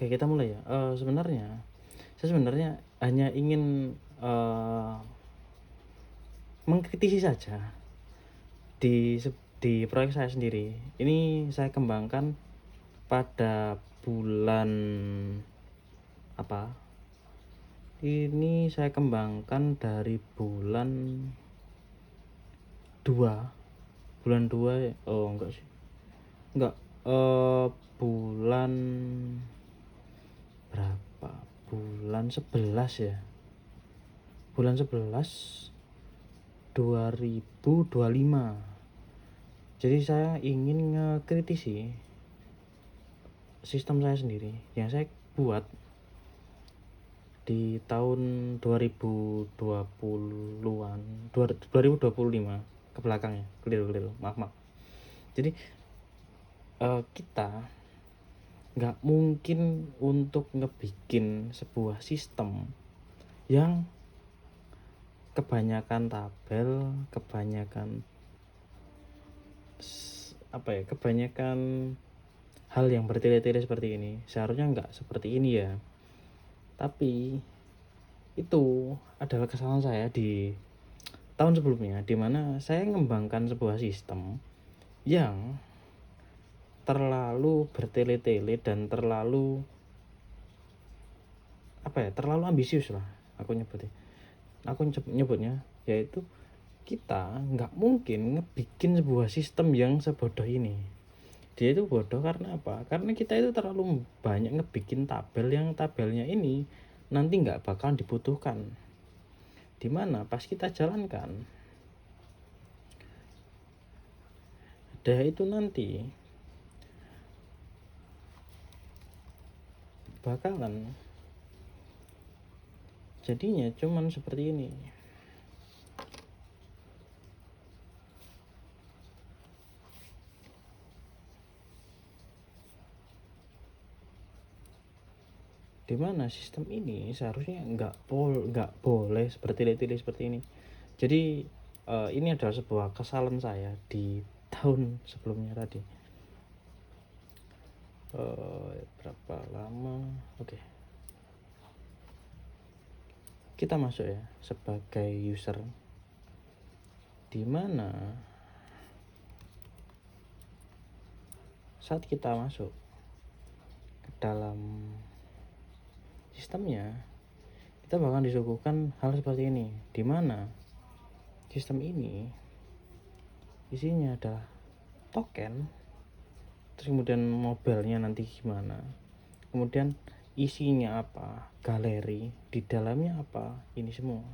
Oke, kita mulai ya. Saya sebenarnya hanya ingin, mengkritisi saja di proyek saya sendiri. Ini saya kembangkan pada bulan apa, ini saya kembangkan dari dua bulan 2 ya, enggak sih, enggak, bulan berapa, bulan 11 ya, bulan 11 2025. Jadi saya ingin ngekritisi sistem saya sendiri yang saya buat di tahun 2020-an, 2025 ke belakang ya, keliru, maaf. Jadi kita nggak mungkin untuk ngebikin sebuah sistem yang kebanyakan tabel, kebanyakan hal yang bertele-tele seperti ini. Seharusnya nggak seperti ini ya. Tapi itu adalah kesalahan saya di tahun sebelumnya, di mana saya mengembangkan sebuah sistem yang terlalu bertele-tele dan terlalu terlalu ambisius lah aku nyebutnya, yaitu kita nggak mungkin ngebikin sebuah sistem yang sebodoh ini. Dia itu bodoh karena apa? Karena kita itu terlalu banyak ngebikin tabel yang tabelnya ini nanti nggak bakal dibutuhkan. Dimana pas kita jalankan, ada itu nanti bakalan jadinya cuman seperti ini. Dimana sistem ini seharusnya nggak boleh bertele-tele seperti ini. Jadi ini adalah sebuah kesalahan saya di tahun sebelumnya tadi. Berapa lama? Oke. Kita masuk ya sebagai user, dimana saat kita masuk ke dalam sistemnya, kita bakal disuguhkan hal seperti ini, dimana sistem ini isinya adalah token, terus kemudian mobilnya nanti gimana, kemudian isinya apa, galeri di dalamnya apa, ini semua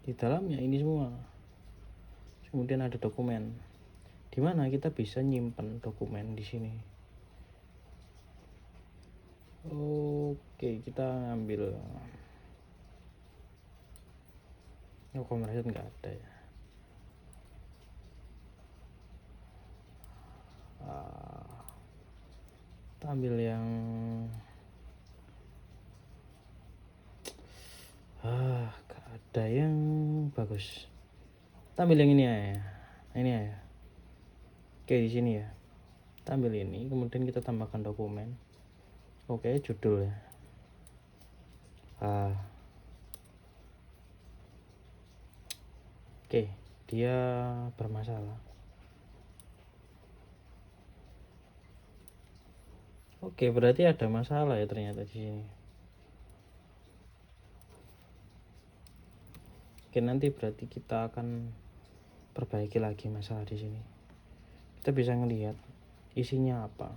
di dalamnya ini semua. Kemudian ada dokumen, di mana kita bisa nyimpan dokumen di sini. Oke, kita ambil konversi nggak ada ya. Kita ambil yang gak ada yang bagus. Kita ambil yang ini ya. Ini ya. Oke, di sini ya. Kita ambil ini, kemudian kita tambahkan dokumen. Oke, judul ya. Oke, dia bermasalah. Oke, berarti ada masalah ya ternyata di sini. Oke, nanti berarti kita akan perbaiki lagi masalah di sini. Kita bisa ngelihat isinya apa.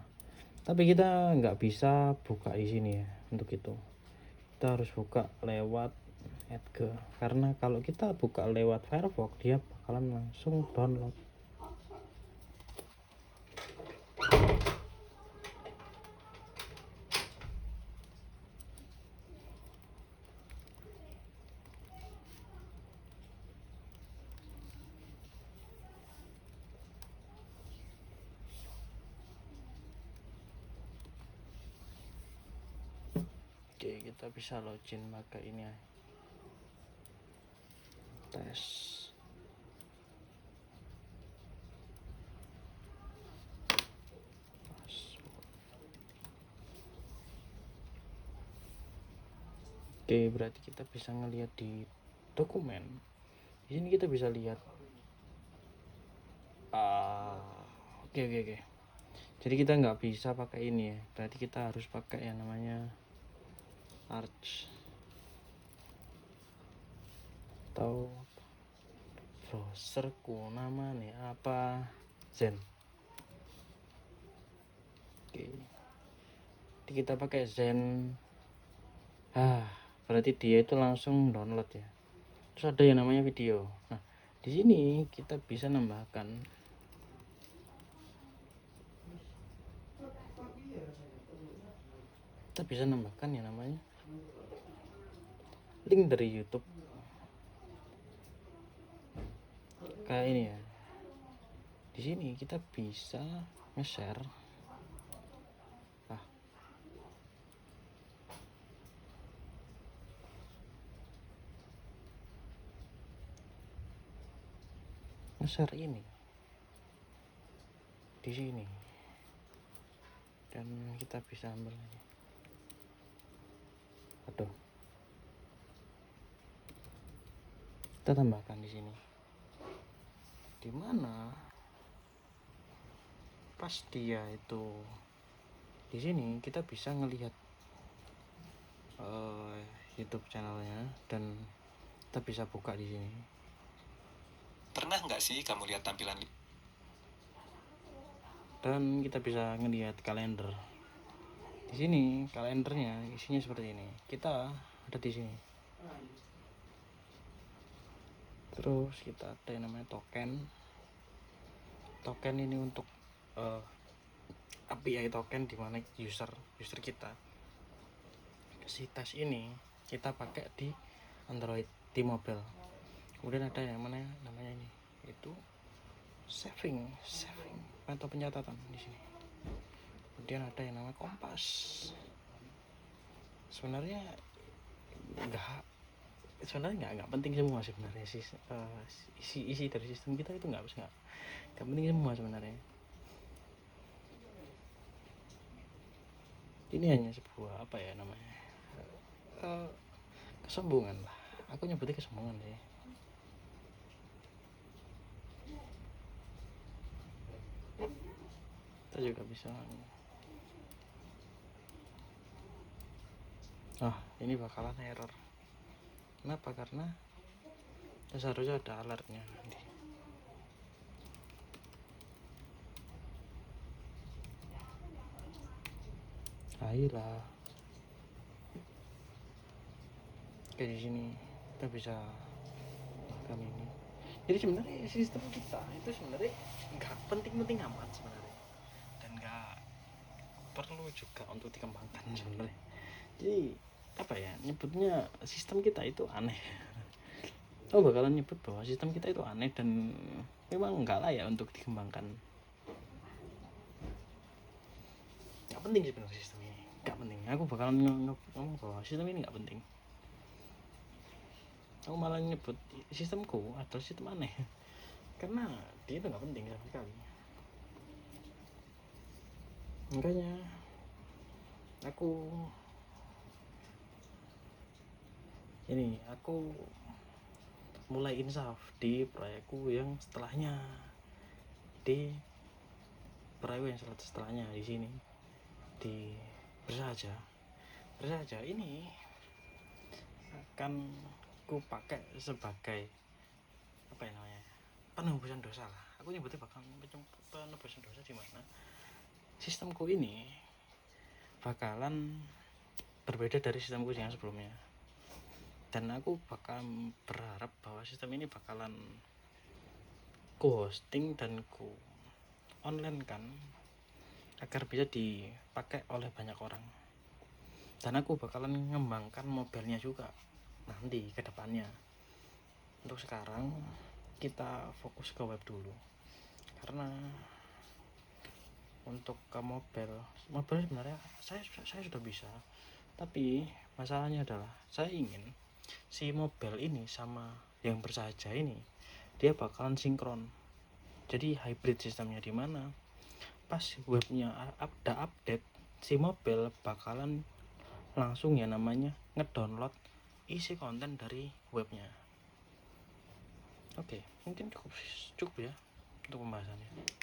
Tapi kita nggak bisa buka di sini ya. Untuk itu kita harus buka lewat Edge, karena kalau kita buka lewat Firefox dia bakalan langsung download. Oke, kita bisa login pakai ini ya. Tes. Oke, berarti kita bisa ngelihat di dokumen. Di sini kita bisa lihat. Oke. Jadi kita nggak bisa pakai ini ya. Berarti kita harus pakai yang namanya Arch atau browserku namanya apa, Zen. Oke. Jadi kita pakai Zen. Berarti dia itu langsung download ya. Terus ada yang namanya video. Nah, di sini kita bisa nambahkan yang namanya link dari YouTube kayak ini ya. Di sini kita bisa nge-share. Nge-share ini di sini. Dan kita bisa ambil ini. Kita tambahkan di sini. Di mana pas dia itu di sini kita bisa ngelihat YouTube channelnya dan kita bisa buka di sini. Pernah nggak sih kamu lihat tampilan? Dan kita bisa ngelihat kalender. Di sini kalendernya isinya seperti ini. Kita ada di sini. Terus kita ada yang namanya token. Token ini untuk API token, dimana user kita si tes ini kita pakai di Android, di mobile. Kemudian ada yang namanya ini, itu saving atau pencatatan di sini. Kemudian ada yang namanya kompas. Sebenarnya nggak penting semua sebenarnya sih. Isi dari sistem kita itu nggak penting semua sebenarnya. Ini hanya sebuah apa ya namanya, kesombongan lah. Aku nyebutnya kesombongan sih. Kita juga bisa. Ini bakalan error. Kenapa? Karena seharusnya ada alertnya nanti. Ayolah. Oke, di sini kita bisa kan ini. Jadi sebenarnya sistem kita itu sebenarnya nggak penting-penting amat sebenarnya, dan nggak perlu juga untuk dikembangkan sebenarnya. Jadi apa ya, nyebutnya sistem kita itu aneh. Bakalan nyebut bahwa sistem kita itu aneh dan memang nggak layak untuk dikembangkan. Nggak penting sebenarnya sistem ini, nggak penting. Aku bakalan ngomong bahwa sistem ini nggak penting. Aku malah nyebut sistemku adalah sistem aneh karena dia itu nggak penting sama sekali. Makanya aku mulai insaf di proyekku yang setelahnya, di sini di bersahaja ini akan ku pakai sebagai apa ya namanya, penebusan dosa lah. Aku nyebutnya bakal penebusan dosa, di mana sistemku ini bakalan berbeda dari sistemku yang sebelumnya. Dan aku bakal berharap bahwa sistem ini bakalan ku hosting dan ku online kan, agar bisa dipakai oleh banyak orang. Dan aku bakalan mengembangkan mobilenya juga nanti ke depannya. Untuk sekarang kita fokus ke web dulu, karena untuk ke mobil sebenarnya saya sudah bisa, tapi masalahnya adalah saya ingin si mobil ini sama yang bersahaja ini dia bakalan sinkron, jadi hybrid sistemnya, dimana pas webnya ada update, si mobil bakalan langsung ya namanya ngedownload isi konten dari webnya. Oke, mungkin cukup ya untuk pembahasannya.